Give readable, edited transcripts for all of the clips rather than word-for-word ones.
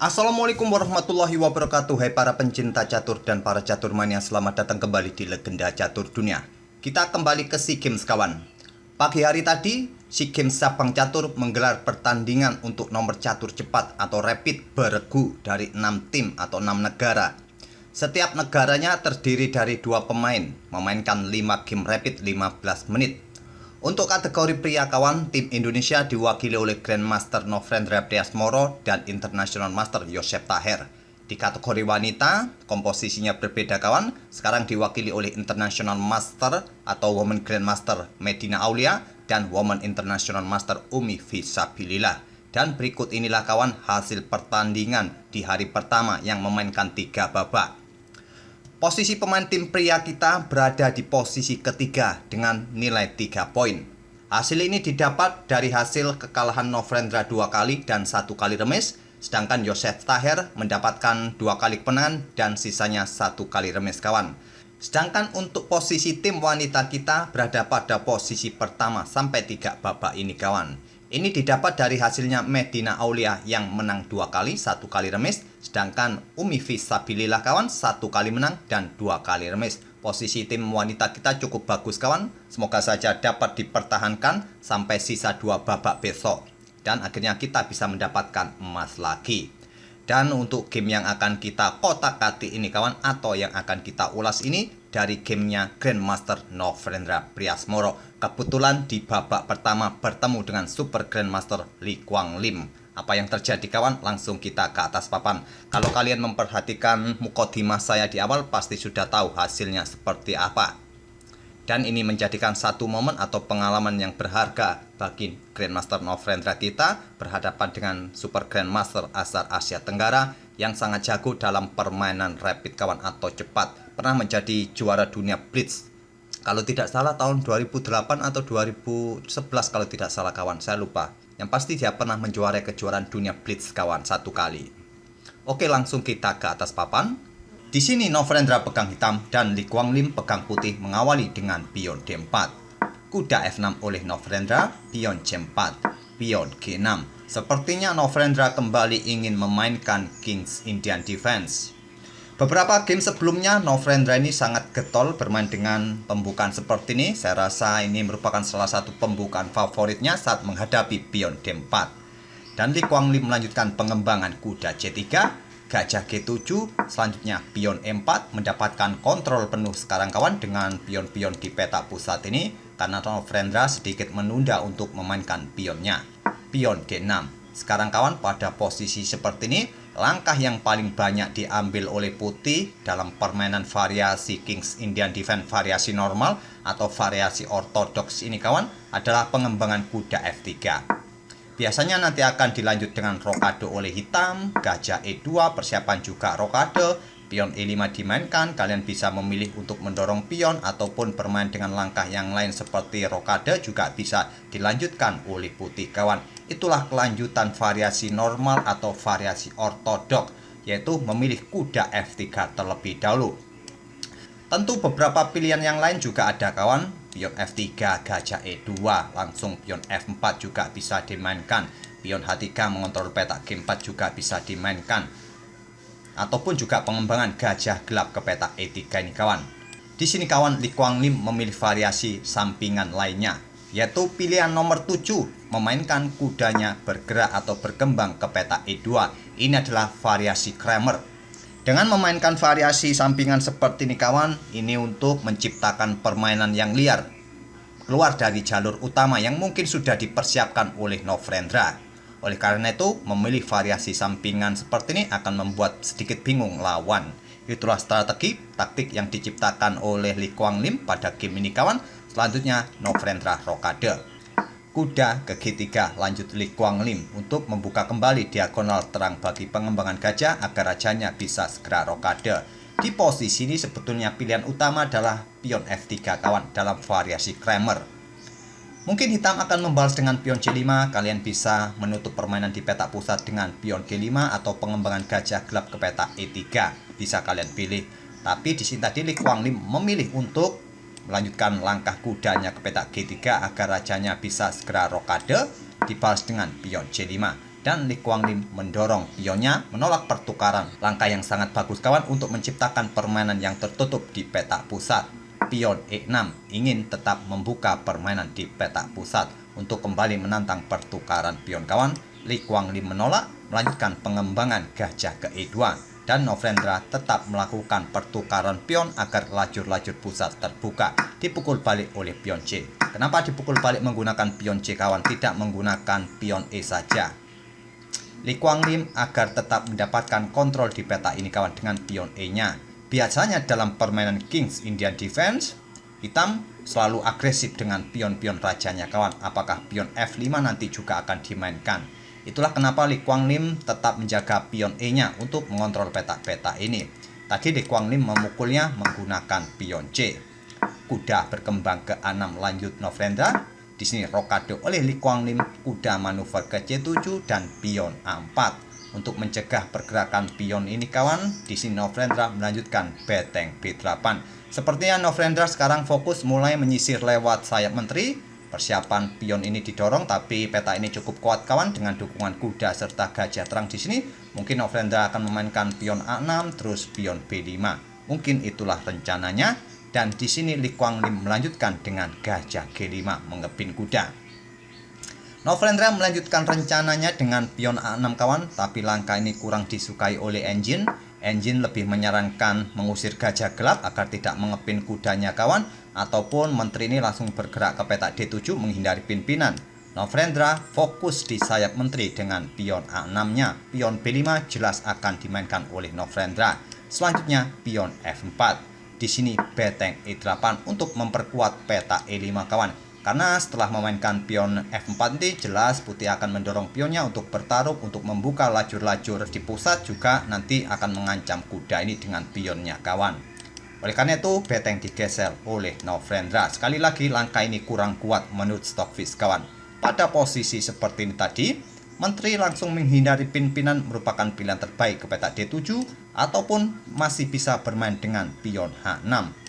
Assalamualaikum warahmatullahi wabarakatuh. Hai para pencinta catur dan para catur mania, selamat datang kembali di Legenda Catur Dunia. Kita kembali ke SEA Games kawan. Pagi hari tadi SEA Games Sabang Catur menggelar pertandingan untuk nomor catur cepat atau rapid beregu dari 6 tim atau 6 negara. Setiap negaranya terdiri dari 2 pemain, memainkan 5 game rapid 15 menit. Untuk kategori pria kawan, tim Indonesia diwakili oleh Grandmaster Nofrendra Priasmoro dan International Master Yosef Taher. Di kategori wanita, komposisinya berbeda kawan, sekarang diwakili oleh International Master atau Women Grandmaster Medina Aulia dan Women International Master Umi Fisabilillah. Dan berikut inilah kawan hasil pertandingan di hari pertama yang memainkan 3 babak. Posisi pemain tim pria kita berada di posisi ketiga dengan nilai 3 poin. Hasil ini didapat dari hasil kekalahan Nofrendra 2 kali dan 1 kali remis, sedangkan Yosef Taher mendapatkan 2 kali kemenangan dan sisanya 1 kali remis kawan. Sedangkan untuk posisi tim wanita kita berada pada posisi pertama sampai 3 babak ini kawan. Ini didapat dari hasilnya Medina Aulia yang menang 2 kali, 1 kali remis. Sedangkan Umi Fisabilillah kawan 1 kali menang dan 2 kali remis. Posisi tim wanita kita cukup bagus kawan. Semoga saja dapat dipertahankan sampai sisa 2 babak besok. Dan akhirnya kita bisa mendapatkan emas lagi. Dan untuk game yang akan kita kotak-katik ini kawan, atau yang akan kita ulas ini dari gamenya Grandmaster Nofrendra Priasmoro. Kebetulan di babak pertama bertemu dengan Super Grandmaster Lee Kwang Lim. Apa yang terjadi kawan? Langsung kita ke atas papan. Kalau kalian memperhatikan mukodimah saya di awal, pasti sudah tahu hasilnya seperti apa. Dan ini menjadikan satu momen atau pengalaman yang berharga bagi Grandmaster Nofrendra kita berhadapan dengan Super Grandmaster asal Asia Tenggara yang sangat jago dalam permainan rapid kawan atau cepat. Pernah menjadi juara dunia Blitz. Kalau tidak salah tahun 2008 atau 2011 kalau tidak salah kawan, saya lupa. Yang pasti dia pernah menjuarai kejuaraan dunia Blitz kawan 1 kali. Oke, langsung kita ke atas papan. Di sini Nofrendra pegang hitam dan Lee Kwang Lim pegang putih mengawali dengan pion D4. Kuda F6 oleh Nofrendra, pion C4, pion G6. Sepertinya Nofrendra kembali ingin memainkan King's Indian Defense. Beberapa game sebelumnya Nofrendra ini sangat getol bermain dengan pembukaan seperti ini. Saya rasa ini merupakan salah satu pembukaan favoritnya saat menghadapi pion D4. Dan Lee Kwang Lim melanjutkan pengembangan kuda C3, gajah G7, selanjutnya pion E4 mendapatkan kontrol penuh sekarang kawan dengan pion-pion di peta pusat ini karena Nofrendra sedikit menunda untuk memainkan pionnya. Pion D6. Sekarang kawan pada posisi seperti ini, langkah yang paling banyak diambil oleh putih dalam permainan variasi King's Indian Defense variasi normal atau variasi ortodoks ini kawan adalah pengembangan kuda F3. Biasanya nanti akan dilanjut dengan rokade oleh hitam, gajah E2, persiapan juga rokade, pion E5 dimainkan, kalian bisa memilih untuk mendorong pion ataupun bermain dengan langkah yang lain seperti rokade juga bisa dilanjutkan oleh putih kawan. Itulah kelanjutan variasi normal atau variasi ortodok, yaitu memilih kuda F3 terlebih dahulu. Tentu beberapa pilihan yang lain juga ada kawan. Pion F3, gajah E2, langsung pion F4 juga bisa dimainkan. Pion H3 mengontrol petak G4 juga bisa dimainkan. Ataupun juga pengembangan gajah gelap ke petak E3 ini kawan. Di sini kawan Lee Kwang Lim memilih variasi sampingan lainnya, yaitu pilihan nomor 7, memainkan kudanya bergerak atau berkembang ke petak E2. Ini adalah variasi Kramer. Dengan memainkan variasi sampingan seperti ini kawan, ini untuk menciptakan permainan yang liar keluar dari jalur utama yang mungkin sudah dipersiapkan oleh Nofrendra. Oleh karena itu, memilih variasi sampingan seperti ini akan membuat sedikit bingung lawan. Itulah strategi taktik yang diciptakan oleh Lee Kwang Lim pada game ini kawan. Selanjutnya Nofrendra rokade. Kuda ke G3 lanjut Lee Kwang Lim untuk membuka kembali diagonal terang bagi pengembangan gajah agar rajanya bisa segera rokade. Di posisi ini sebetulnya pilihan utama adalah pion F3 kawan dalam variasi Kramer. Mungkin hitam akan membalas dengan pion C5, kalian bisa menutup permainan di petak pusat dengan pion G5 atau pengembangan gajah gelap ke petak E3. Bisa kalian pilih. Tapi di sini tadi Lee Kwang Lim memilih untuk melanjutkan langkah kudanya ke petak G3 agar rajanya bisa segera rokade, dibalas dengan pion C5. dan Li Guanglim mendorong pionnya menolak pertukaran. Langkah yang sangat bagus kawan untuk menciptakan permainan yang tertutup di petak pusat. Pion E6 ingin tetap membuka permainan di petak pusat untuk kembali menantang pertukaran pion kawan. Li Guanglim menolak, melanjutkan pengembangan gajah ke E2 dan Novendra tetap melakukan pertukaran pion agar lajur-lajur pusat terbuka. Dipukul balik oleh pion C. Kenapa dipukul balik menggunakan pion C kawan, tidak menggunakan pion E saja? Li Guanglim agar tetap mendapatkan kontrol di peta ini kawan dengan pion E-nya. Biasanya dalam permainan Kings Indian Defense, hitam selalu agresif dengan pion-pion rajanya kawan. Apakah pion F5 nanti juga akan dimainkan? Itulah kenapa Li Guanglim tetap menjaga pion E-nya untuk mengontrol peta-peta ini. Tadi Li Guanglim memukulnya menggunakan pion C. Kuda berkembang ke A6 lanjut Novendra. Di sini rokade oleh Li Guanglim, kuda manuver ke C7 dan pion A4. Untuk mencegah pergerakan pion ini kawan, di sini Novendra melanjutkan beteng B8. Sepertinya Novendra sekarang fokus mulai menyisir lewat sayap menteri. Persiapan pion ini didorong, tapi peta ini cukup kuat kawan dengan dukungan kuda serta gajah terang di sini. Mungkin Novendra akan memainkan pion A6 terus pion B5. Mungkin itulah rencananya. Dan di sini Li Guanglim melanjutkan dengan gajah G5 mengepin kuda. Novendra melanjutkan rencananya dengan pion A6 kawan, tapi langkah ini kurang disukai oleh Engine. Engine lebih menyarankan mengusir gajah gelap agar tidak mengepin kudanya kawan, ataupun menteri ini langsung bergerak ke petak D7 menghindari pimpinan. Novendra fokus di sayap menteri dengan pion A6-nya. Pion B5 jelas akan dimainkan oleh Novendra. Selanjutnya pion F4. Di sini beteng E8 untuk memperkuat peta E5 kawan. Karena setelah memainkan pion F4 ini jelas putih akan mendorong pionnya untuk bertarung, untuk membuka lajur-lajur di pusat, juga nanti akan mengancam kuda ini dengan pionnya kawan. Oleh karena itu beteng digeser oleh Novendra. Sekali lagi langkah ini kurang kuat menurut Stockfish kawan. Pada posisi seperti ini tadi, menteri langsung menghindari pimpinan merupakan pilihan terbaik ke petak D7, ataupun masih bisa bermain dengan pion H6.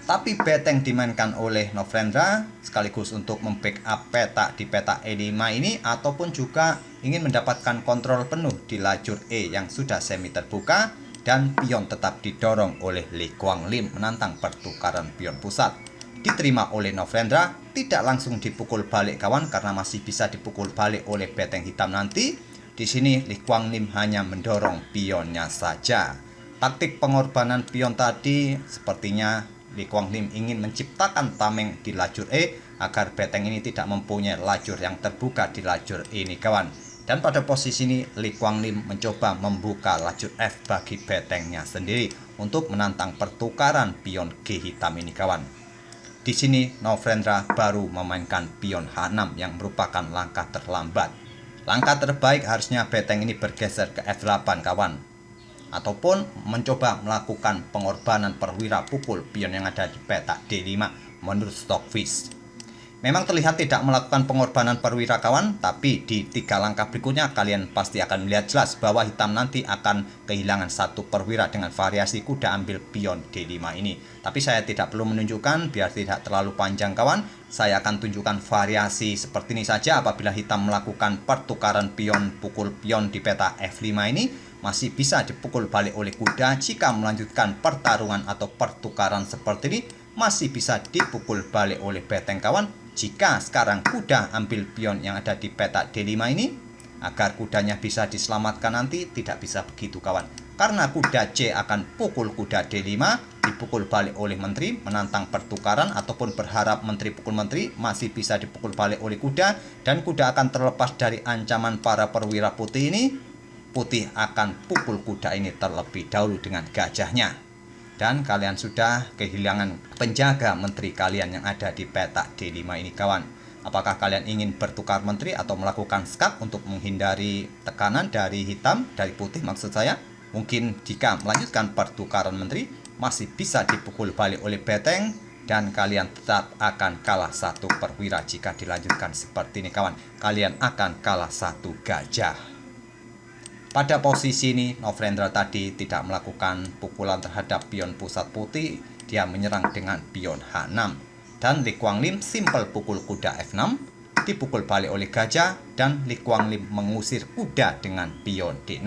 Tapi beteng dimainkan oleh Novendra sekaligus untuk membackup peta di peta E5 ini, ataupun juga ingin mendapatkan kontrol penuh di lajur E yang sudah semi terbuka, dan pion tetap didorong oleh Li Guanglim menantang pertukaran pion pusat. Diterima oleh Novendra, tidak langsung dipukul balik kawan karena masih bisa dipukul balik oleh beteng hitam nanti. Di sini Li Guanglim hanya mendorong pionnya saja. Taktik pengorbanan pion tadi sepertinya Li Guanglim ingin menciptakan tameng di lajur E agar beteng ini tidak mempunyai lajur yang terbuka di lajur E ini kawan. Dan pada posisi ini Li Guanglim mencoba membuka lajur F bagi betengnya sendiri untuk menantang pertukaran pion G hitam ini kawan. Di sini Novendra baru memainkan pion H6 yang merupakan langkah terlambat. Langkah terbaik harusnya beteng ini bergeser ke F8 kawan, ataupun mencoba melakukan pengorbanan perwira pukul pion yang ada di petak D5 menurut Stockfish. Memang terlihat tidak melakukan pengorbanan perwira kawan, tapi di 3 langkah berikutnya kalian pasti akan melihat jelas bahwa hitam nanti akan kehilangan 1 perwira dengan variasi kuda ambil pion D5 ini. Tapi saya tidak perlu menunjukkan biar tidak terlalu panjang kawan. Saya akan tunjukkan variasi seperti ini saja apabila hitam melakukan pertukaran pion pukul pion di peta F5 ini. Masih bisa dipukul balik oleh kuda. Jika melanjutkan pertarungan atau pertukaran seperti ini, masih bisa dipukul balik oleh beteng kawan. Jika sekarang kuda ambil pion yang ada di petak D5 ini, agar kudanya bisa diselamatkan nanti, tidak bisa begitu kawan. Karena kuda C akan pukul kuda D5, dipukul balik oleh menteri, menantang pertukaran, ataupun berharap menteri pukul menteri, masih bisa dipukul balik oleh kuda, dan kuda akan terlepas dari ancaman para perwira putih ini. Putih akan pukul kuda ini terlebih dahulu dengan gajahnya. Dan kalian sudah kehilangan penjaga menteri kalian yang ada di petak D5 ini kawan. Apakah kalian ingin bertukar menteri atau melakukan skak untuk menghindari tekanan dari hitam, dari putih maksud saya? Mungkin jika melanjutkan pertukaran menteri, masih bisa dipukul balik oleh beteng, dan kalian tetap akan kalah 1 perwira jika dilanjutkan seperti ini kawan. Kalian akan kalah 1 gajah. Pada posisi ini Novendra tadi tidak melakukan pukulan terhadap pion pusat putih, dia menyerang dengan pion H6. Dan Li Guanglim simpel pukul kuda F6. dipukul balik oleh gajah, dan Li Guanglim mengusir kuda dengan pion D6.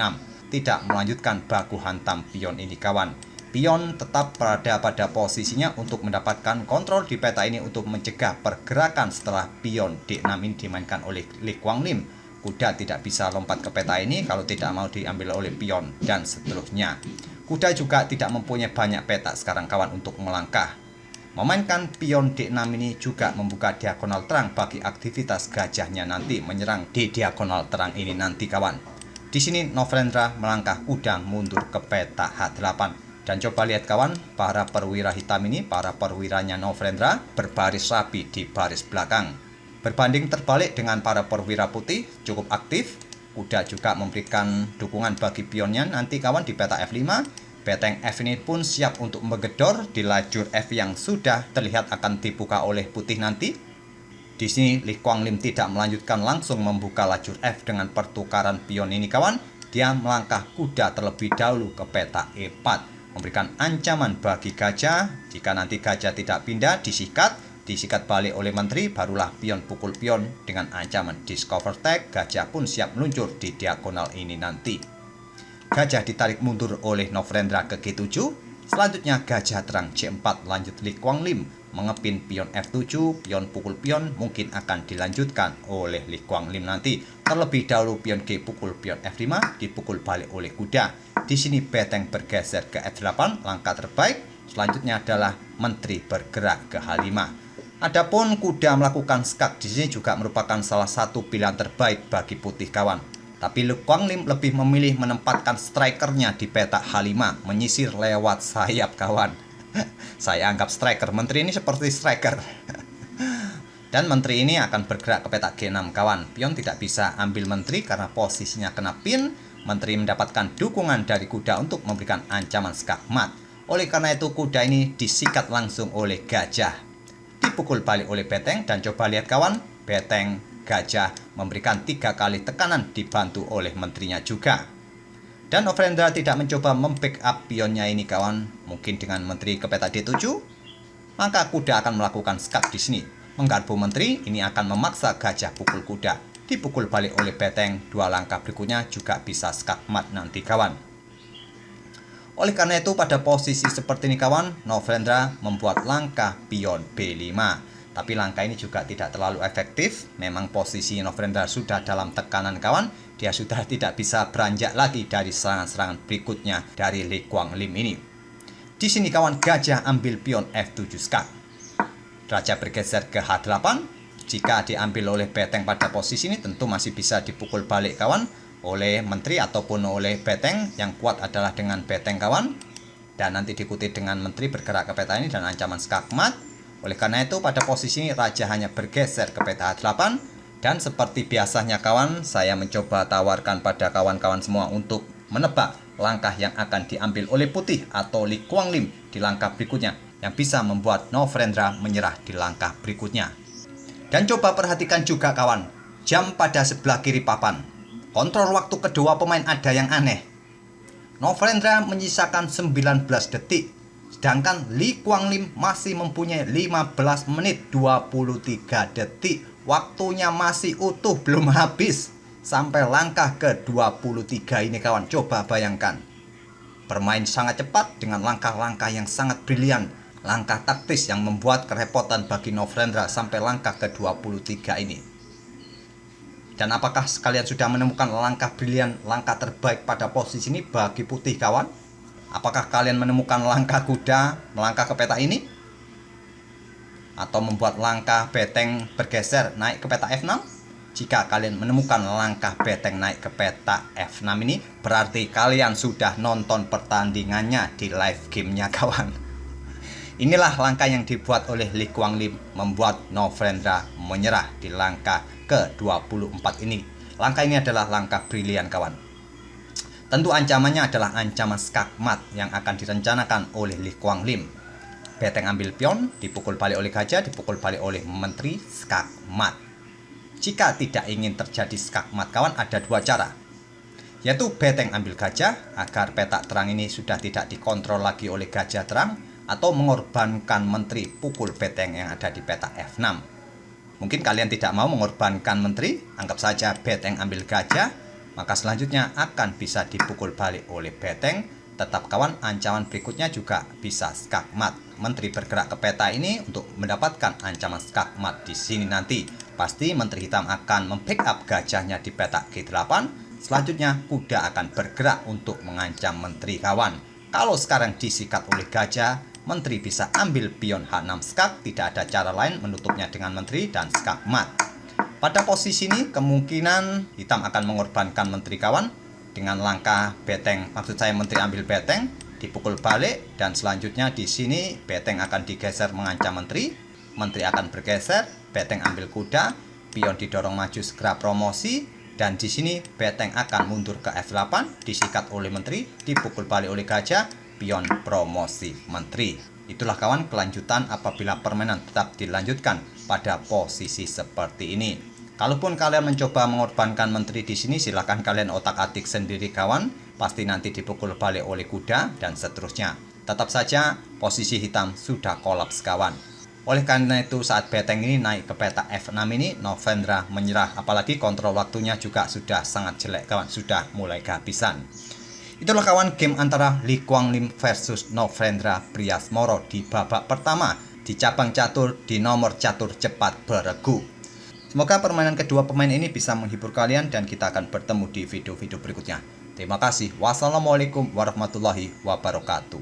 Tidak melanjutkan baku hantam pion ini kawan. Pion tetap berada pada posisinya untuk mendapatkan kontrol di peta ini untuk mencegah pergerakan setelah pion D6 ini dimainkan oleh Li Guanglim. Kuda tidak bisa lompat ke peta ini kalau tidak mau diambil oleh pion dan seterusnya. Kuda juga tidak mempunyai banyak peta sekarang kawan untuk melangkah. Memainkan pion D6 ini juga membuka diagonal terang bagi aktivitas gajahnya nanti menyerang di diagonal terang ini nanti kawan. Di sini Novrendra melangkah kuda mundur ke peta H8. Dan coba lihat kawan, para perwira hitam ini, para perwiranya Novrendra berbaris rapi di baris belakang. Berbanding terbalik dengan para perwira putih, cukup aktif. Kuda juga memberikan dukungan bagi pionnya nanti kawan di peta F5. Beteng F ini pun siap untuk menggedor di lajur F yang sudah terlihat akan dibuka oleh putih nanti. Di sini Li Guanglim tidak melanjutkan langsung membuka lajur F dengan pertukaran pion ini kawan. Dia melangkah kuda terlebih dahulu ke peta E4, memberikan ancaman bagi gajah. Jika nanti gajah tidak pindah, disikat balik oleh menteri, barulah pion pukul pion dengan ancaman discover tag. Gajah pun siap meluncur di diagonal ini nanti. Gajah ditarik mundur oleh Novrendra ke G7. Selanjutnya gajah terang C4 lanjut Li Guanglim mengepin pion F7, pion pukul pion mungkin akan dilanjutkan oleh Li Guanglim nanti. Terlebih dahulu pion G pukul pion F5 dipukul balik oleh kuda. Di sini beteng bergeser ke F8, langkah terbaik. Selanjutnya adalah menteri bergerak ke H5. Adapun kuda melakukan skak di sini juga merupakan salah satu pilihan terbaik bagi putih kawan. Tapi Li Guanglim lebih memilih menempatkan strikernya di peta H5, menyisir lewat sayap kawan. Saya anggap striker menteri ini seperti striker. Dan menteri ini akan bergerak ke peta G6 kawan. Pion tidak bisa ambil menteri karena posisinya kena pin. Menteri mendapatkan dukungan dari kuda untuk memberikan ancaman skakmat. Oleh karena itu kuda ini disikat langsung oleh gajah. Dipukul balik oleh beteng dan coba lihat kawan, beteng gajah memberikan 3 kali tekanan dibantu oleh menterinya juga. Dan Novrendra tidak mencoba membackup pionnya ini kawan, mungkin dengan menteri ke peta D7, maka kuda akan melakukan skak di sini. Menggarpu menteri, ini akan memaksa gajah pukul kuda. Dipukul balik oleh beteng, 2 langkah berikutnya juga bisa skak mat nanti kawan. Oleh karena itu pada posisi seperti ini kawan, Novrendra membuat langkah pion B5. Tapi langkah ini juga tidak terlalu efektif. Memang posisi Novrendra sudah dalam tekanan kawan. Dia sudah tidak bisa beranjak lagi dari serangan-serangan berikutnya dari Li Guanglim ini. Di sini kawan, gajah ambil pion F7 skak. Raja bergeser ke H8. Jika diambil oleh beteng pada posisi ini tentu masih bisa dipukul balik kawan oleh menteri ataupun oleh beteng. Yang kuat adalah dengan beteng kawan. Dan nanti diikuti dengan menteri bergerak ke peta ini dan ancaman skakmat. Oleh karena itu pada posisi ini raja hanya bergeser ke peta H8. Dan seperti biasanya kawan, saya mencoba tawarkan pada kawan-kawan semua untuk menebak langkah yang akan diambil oleh putih atau Li Guanglim di langkah berikutnya, yang bisa membuat Novrendra menyerah di langkah berikutnya. Dan coba perhatikan juga kawan, jam pada sebelah kiri papan. Kontrol waktu kedua pemain ada yang aneh. Novrendra menyisakan 19 detik. Sedangkan Li Guanglim masih mempunyai 15 menit 23 detik. Waktunya masih utuh, belum habis. Sampai langkah ke-23 ini kawan. Coba bayangkan. Bermain sangat cepat dengan langkah-langkah yang sangat brilian. Langkah taktis yang membuat kerepotan bagi Novrendra sampai langkah ke-23 ini. Dan apakah kalian sudah menemukan langkah brilian, langkah terbaik pada posisi ini bagi putih kawan? Apakah kalian menemukan langkah kuda melangkah ke peta ini? Atau membuat langkah beteng bergeser naik ke peta F6? Jika kalian menemukan langkah beteng naik ke peta F6 ini, berarti kalian sudah nonton pertandingannya di live gamenya kawan. Inilah langkah yang dibuat oleh Li Guanglim membuat Novrendra menyerah di langkah ke-24 ini. Langkah ini adalah langkah brilian kawan. Tentu ancamannya adalah ancaman skakmat yang akan direncanakan oleh Li Guanglim. Beteng ambil pion, dipukul balik oleh gajah, dipukul balik oleh menteri, skakmat. Jika tidak ingin terjadi skakmat kawan, ada 2 cara. Yaitu beteng ambil gajah agar peta terang ini sudah tidak dikontrol lagi oleh gajah terang, atau mengorbankan menteri pukul beteng yang ada di peta F6. Mungkin kalian tidak mau mengorbankan menteri, anggap saja beteng ambil gajah, maka selanjutnya akan bisa dipukul balik oleh beteng. Tetap kawan, ancaman berikutnya juga bisa skakmat. Menteri bergerak ke peta ini untuk mendapatkan ancaman skakmat di sini nanti. Pasti menteri hitam akan membackup gajahnya di peta G8. Selanjutnya kuda akan bergerak untuk mengancam menteri kawan. Kalau sekarang disikat oleh gajah, menteri bisa ambil pion H6 skak, tidak ada cara lain menutupnya dengan menteri dan skak mat. Pada posisi ini kemungkinan hitam akan mengorbankan menteri kawan dengan langkah beteng, maksud saya menteri ambil beteng, dipukul balik, dan selanjutnya di sini beteng akan digeser mengancam menteri, menteri akan bergeser, beteng ambil kuda, pion didorong maju segera promosi, dan di sini beteng akan mundur ke F8, disikat oleh menteri, dipukul balik oleh gajah, pion promosi menteri. Itulah kawan kelanjutan apabila permainan tetap dilanjutkan pada posisi seperti ini. Kalaupun kalian mencoba mengorbankan menteri di sini, silahkan kalian otak-atik sendiri kawan. Pasti nanti dipukul balik oleh kuda dan seterusnya. Tetap saja posisi hitam sudah kolaps kawan. Oleh karena itu saat beteng ini naik ke peta F6 ini, Novendra menyerah. Apalagi kontrol waktunya juga sudah sangat jelek kawan, sudah mulai kehabisan. Itulah kawan game antara Lee Kwang Lim versus Novendra Priasmoro di babak pertama di cabang catur di nomor catur cepat beregu. Semoga permainan kedua pemain ini bisa menghibur kalian dan kita akan bertemu di video-video berikutnya. Terima kasih. Wassalamualaikum warahmatullahi wabarakatuh.